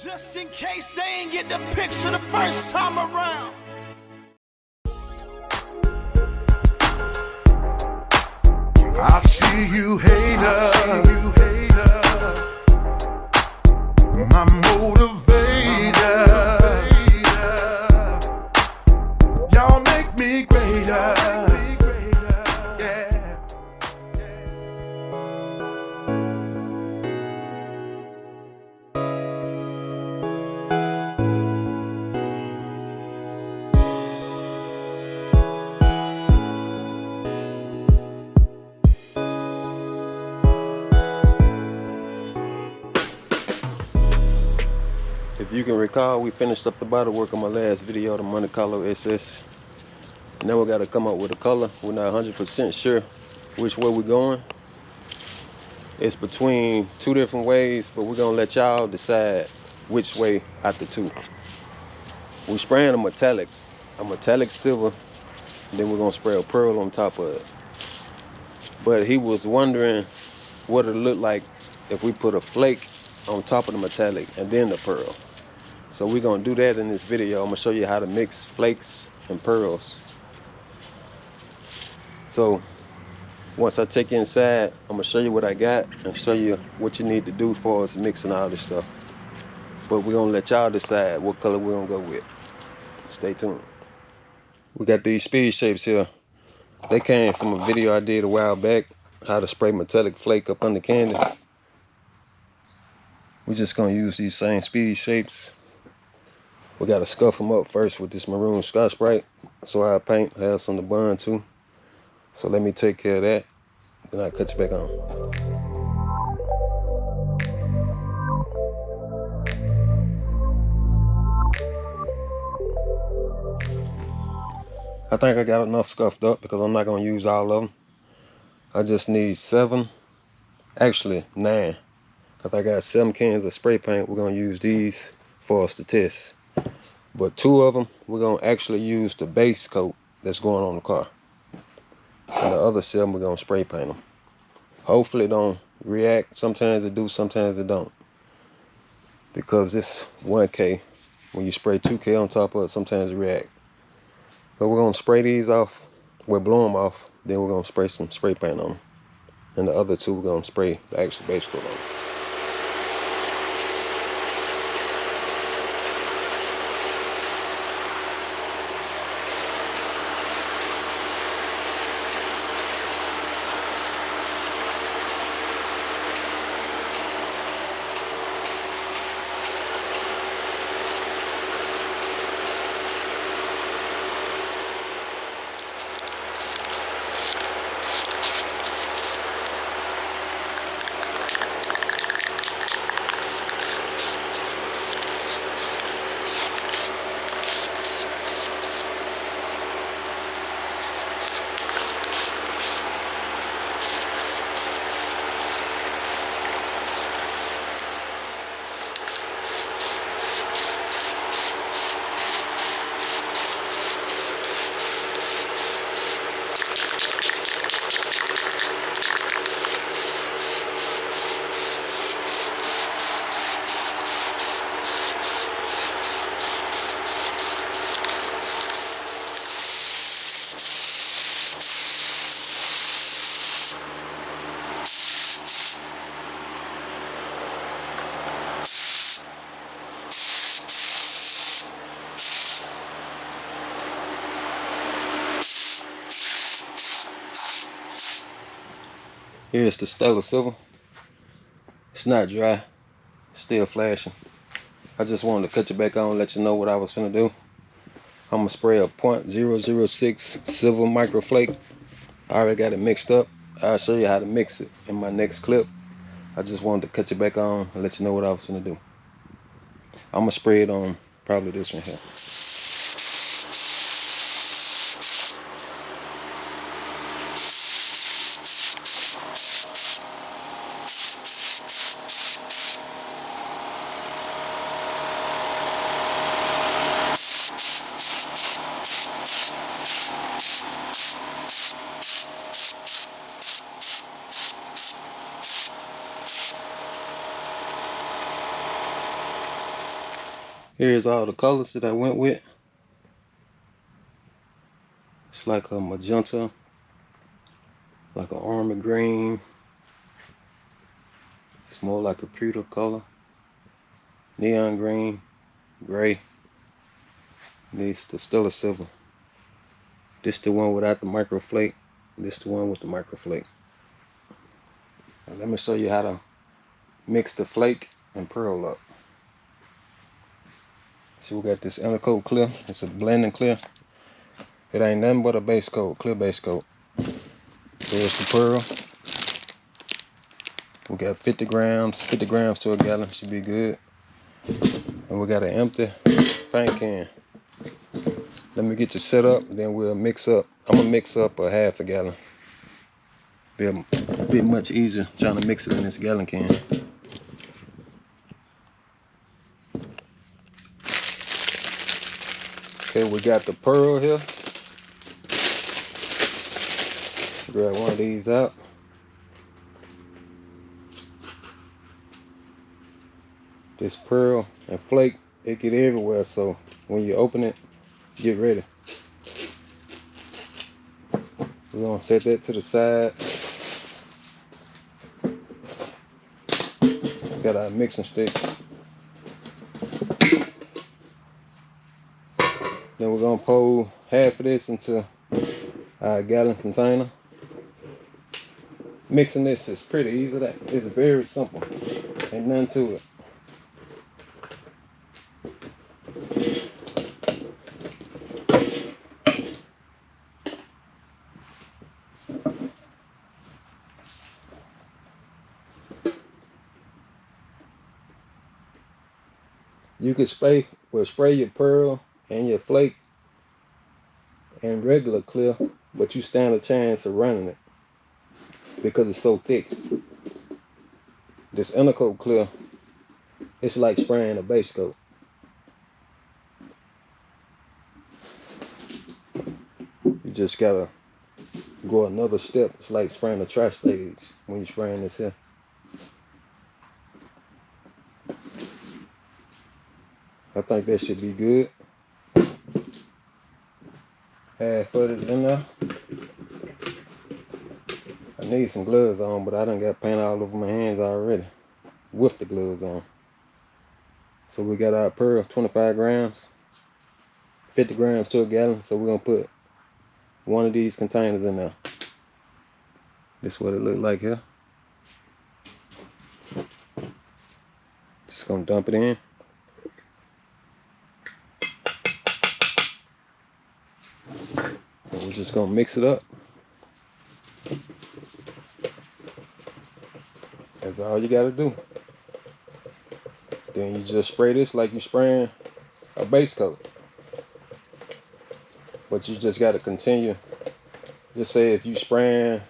Just in case they ain't get the picture the first time around. I see you, hater. My motivator. Y'all make me greater. Yeah. If you can recall, we finished up the body work on my last video, the Monte Carlo SS. Now we got to come up with a color. We're not 100% sure which way we're going. It's between two different ways, but we're gonna let y'all decide which way out the two. We're spraying a metallic silver, then we're gonna spray a pearl on top of it. But he was wondering what it looked like if we put a flake on top of the metallic and then the pearl. So we're gonna do that in this video. I'm gonna show you how to mix flakes and pearls. So once I take you inside, I'm gonna show you what I got and show you what you need to do for us mixing all this stuff. But we're gonna let y'all decide what color we're gonna go with. Stay tuned. We got these speed shapes here. They came from a video I did a while back, how to spray metallic flake up under candy. We're just gonna use these same speed shapes. We gotta scuff them up first with this maroon Scotch-Brite. So I paint, I have some to bond too. So let me take care of that, then I'll cut you back on. I think I got enough scuffed up because I'm not gonna use all of them. I just need 7, actually 9. Because I got 7 cans of spray paint. We're gonna use these for us to test. But 2 of them, we're gonna actually use the base coat that's going on the car. And the other 7, we're gonna spray paint them. Hopefully it don't react. Sometimes it do, sometimes it don't. Because this 1K, when you spray 2K on top of it, sometimes it react. But we're gonna spray these off. We'll blow them off. Then we're gonna spray some spray paint on them. And the other 2, we're gonna spray the actual base coat on them. Here's the stellar silver. It's not dry, it's still flashing. I just wanted to cut you back on, let you know what I was finna do. I'm gonna spray a .006 silver micro flake. I already got it mixed up. I'll show you how to mix it in my next clip. I just wanted to cut you back on and let you know what I was finna do. I'm gonna spray it on probably this one here. Here's all the colors that I went with. It's like a magenta, like an army green. It's more like a pewter color. Neon green, gray. This the Stellar Silver. This the one without the microflake. This the one with the microflake. Now let me show you how to mix the flake and pearl up. See, we got this Intercoat clear. It's a blending clear. It ain't nothing but a base coat, clear base coat. There's the pearl. We got 50 grams to a gallon, should be good. And we got an empty paint can. Let me get you set up, then we'll mix up. I'm gonna mix up a half a gallon. Be a bit much easier trying to mix it in this gallon can. Okay, we got the pearl here. Grab one of these out. This pearl and flake, it get everywhere, so when you open it, get ready. We're gonna set that to the side. Got our mixing stick. Then we're gonna pour half of this into our gallon container. Mixing this is pretty easy. It's very simple. Ain't nothing to it. You could spray your pearl and your flake and regular clear, but you stand a chance of running it because it's so thick. This Intercoat clear, it's like spraying a base coat. You just gotta go another step. It's like spraying a trash stage when you're spraying this here. I think that should be good. Half of it in there. I need some gloves on, but I done got paint all over my hands already with the gloves on. So we got our pearl, 25 grams, 50 grams to a gallon. So we're gonna put one of these containers in there. This is what it look like here. Just gonna dump it in. And we're just gonna mix it up. That's all you gotta do. Then you just spray this like you're spraying a base coat. But you just gotta continue. Just say if you spraying,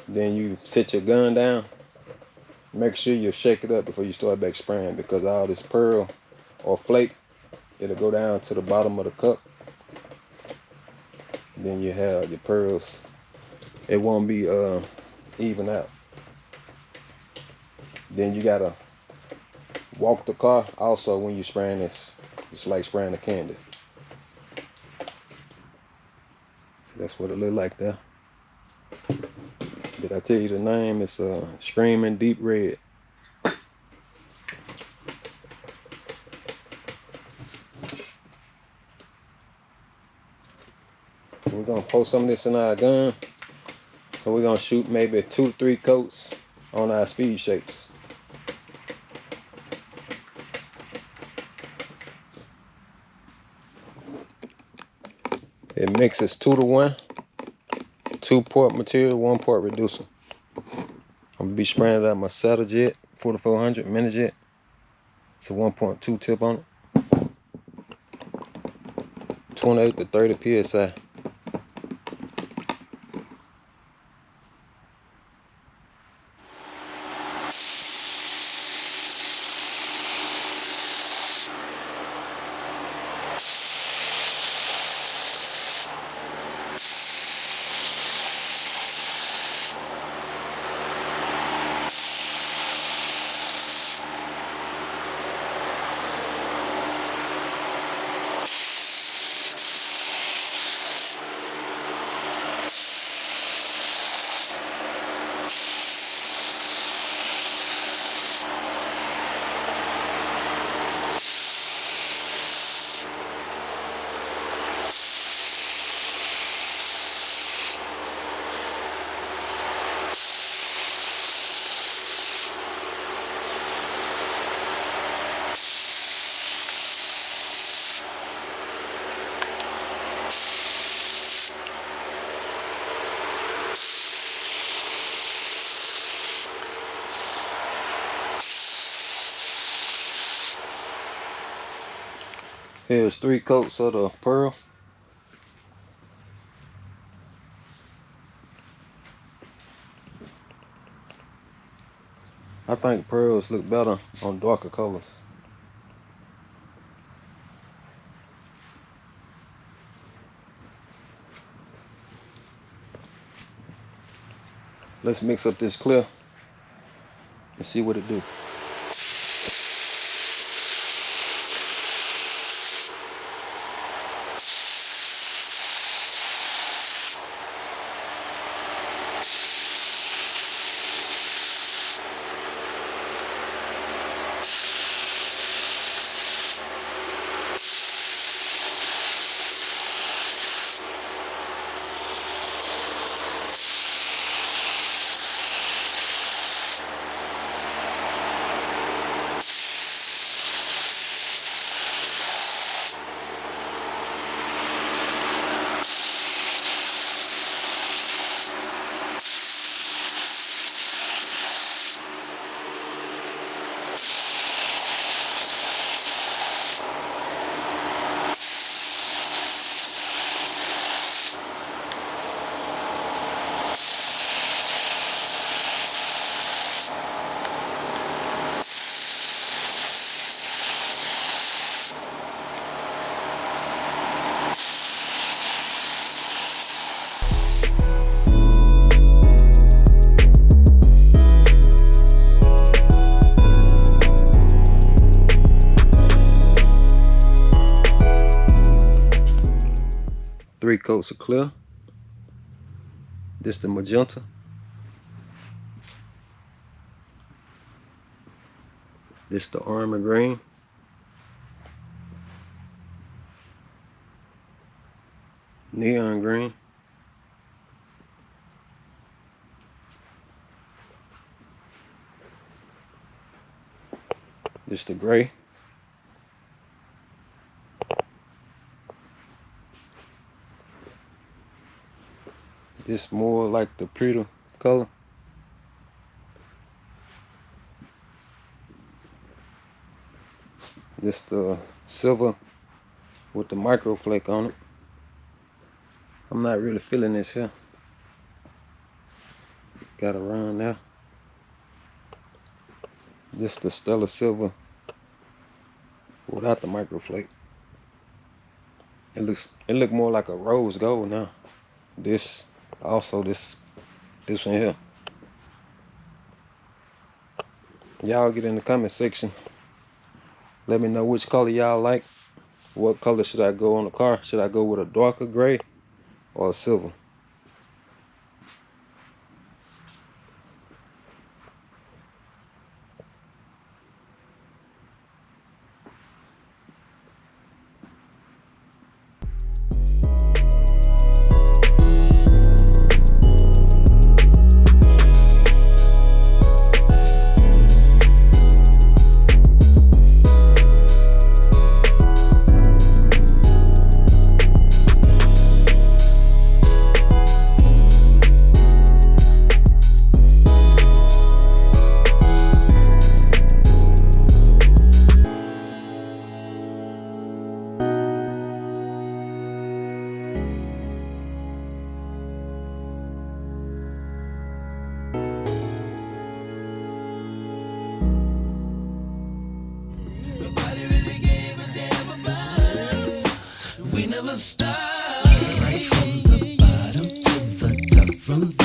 then you set your gun down. Make sure you shake it up before you start back spraying, because all this pearl or flake, it'll go down to the bottom of the cup. Then you have your pearls. It won't be even out. Then you gotta walk the car also when you're spraying this. It's like spraying a candy. So that's what it look like there. Did I tell you the name? It's Screamin Deep Red. We're gonna pour some of this in our gun. So we're gonna shoot maybe 2 to 3 coats on our speed shakes. It mixes 2 to 1. 2 part material, 1 part reducer. I'm gonna be spraying it out my saddle jet, 4400 mini jet. It's a 1.2 tip on it. 28 to 30 psi. Here's 3 coats of the pearl. I think pearls look better on darker colors. Let's mix up this clear and see what it do. Three coats of clear. This the magenta. This the armor green. Neon green. This the gray. This more like the pretty color. This the silver with the micro flake on it. I'm not really feeling this here. Got around there. This the stellar silver without the micro flake. It look more like a rose gold now. This also this one here. Y'all get in the comment section. Let me know which color y'all like. What color should I go on the car? Should I go with a darker gray or a silver? We never stop. Right from the bottom to the top, from